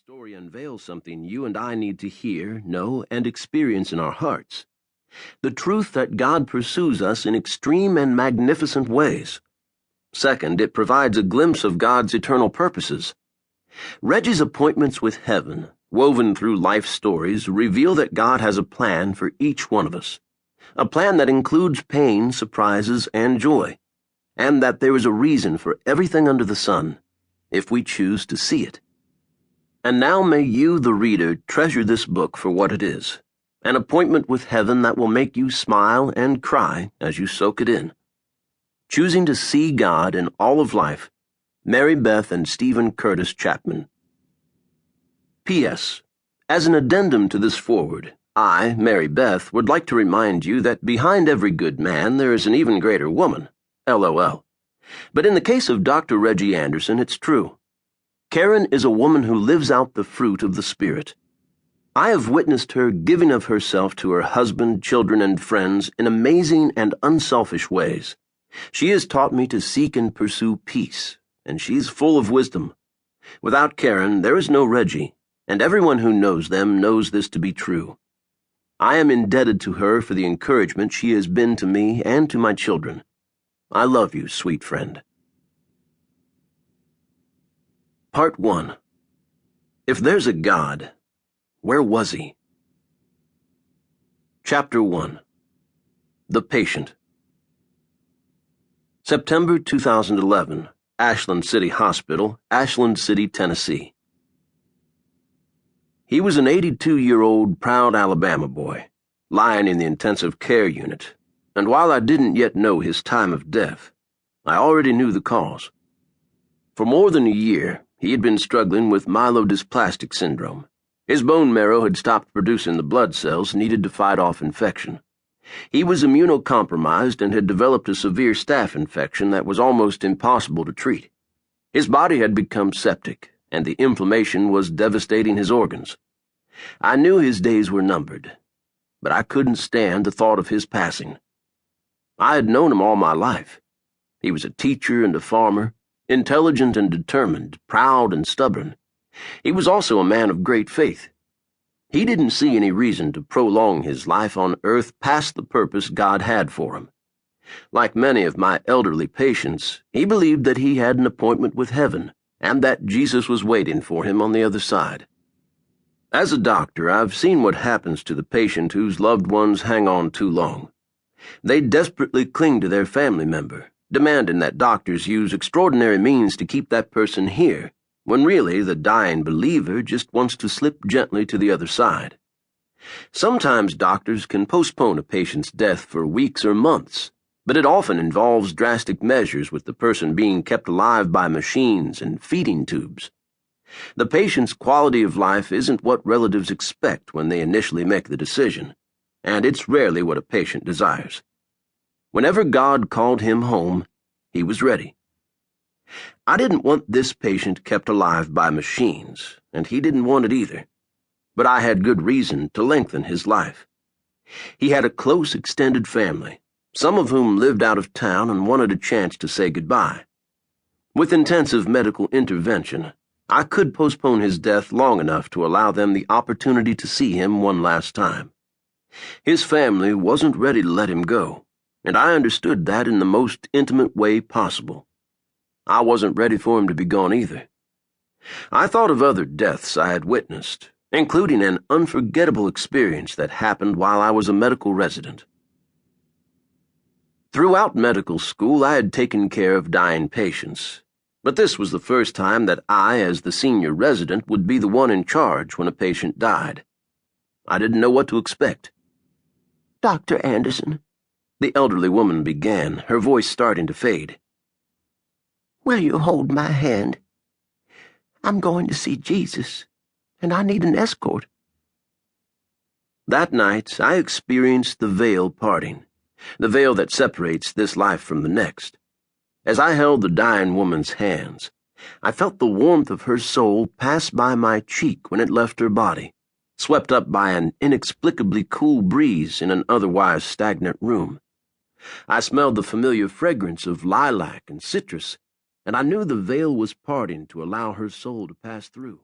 story unveils something you and I need to hear, know, and experience in our hearts. The truth that God pursues us in extreme and magnificent ways. Second, it provides a glimpse of God's eternal purposes. Reggie's appointments with heaven, woven through life stories, reveal that God has a plan for each one of us. A plan that includes pain, surprises, and joy. And that there is a reason for everything under the sun, if we choose to see it. And now may you, the reader, treasure this book for what it is, an appointment with heaven that will make you smile and cry as you soak it in. Choosing to see God in all of life, Mary Beth and Stephen Curtis Chapman. P.S. As an addendum to this foreword, I, Mary Beth, would like to remind you that behind every good man there is an even greater woman. LOL. But in the case of Dr. Reggie Anderson, it's true. Karen is a woman who lives out the fruit of the Spirit. I have witnessed her giving of herself to her husband, children, and friends in amazing and unselfish ways. She has taught me to seek and pursue peace, and she's full of wisdom. Without Karen, there is no Reggie, and everyone who knows them knows this to be true. I am indebted to her for the encouragement she has been to me and to my children. I love you, sweet friend. Part 1. If there's a God, where was he? Chapter 1. The Patient. September 2011, Ashland City Hospital, Ashland City, Tennessee. He was an 82-year-old proud Alabama boy, lying in the intensive care unit, and while I didn't yet know his time of death, I already knew the cause. For more than a year, he had been struggling with myelodysplastic syndrome. His bone marrow had stopped producing the blood cells needed to fight off infection. He was immunocompromised and had developed a severe staph infection that was almost impossible to treat. His body had become septic, and the inflammation was devastating his organs. I knew his days were numbered, but I couldn't stand the thought of his passing. I had known him all my life. He was a teacher and a farmer, intelligent and determined, proud and stubborn. He was also a man of great faith. He didn't see any reason to prolong his life on earth past the purpose God had for him. Like many of my elderly patients, he believed that he had an appointment with heaven and that Jesus was waiting for him on the other side. As a doctor, I've seen what happens to the patient whose loved ones hang on too long. They desperately cling to their family member, demanding that doctors use extraordinary means to keep that person here, when really the dying believer just wants to slip gently to the other side. Sometimes doctors can postpone a patient's death for weeks or months, but it often involves drastic measures with the person being kept alive by machines and feeding tubes. The patient's quality of life isn't what relatives expect when they initially make the decision, and it's rarely what a patient desires. Whenever God called him home, he was ready. I didn't want this patient kept alive by machines, and he didn't want it either. But I had good reason to lengthen his life. He had a close, extended family, some of whom lived out of town and wanted a chance to say goodbye. With intensive medical intervention, I could postpone his death long enough to allow them the opportunity to see him one last time. His family wasn't ready to let him go, and I understood that in the most intimate way possible. I wasn't ready for him to be gone either. I thought of other deaths I had witnessed, including an unforgettable experience that happened while I was a medical resident. Throughout medical school, I had taken care of dying patients, but this was the first time that I, as the senior resident, would be the one in charge when a patient died. I didn't know what to expect. "Dr. Anderson," the elderly woman began, her voice starting to fade. "Will you hold my hand? I'm going to see Jesus, and I need an escort." That night, I experienced the veil parting, the veil that separates this life from the next. As I held the dying woman's hands, I felt the warmth of her soul pass by my cheek when it left her body, swept up by an inexplicably cool breeze in an otherwise stagnant room. I smelled the familiar fragrance of lilac and citrus, and I knew the veil was parting to allow her soul to pass through.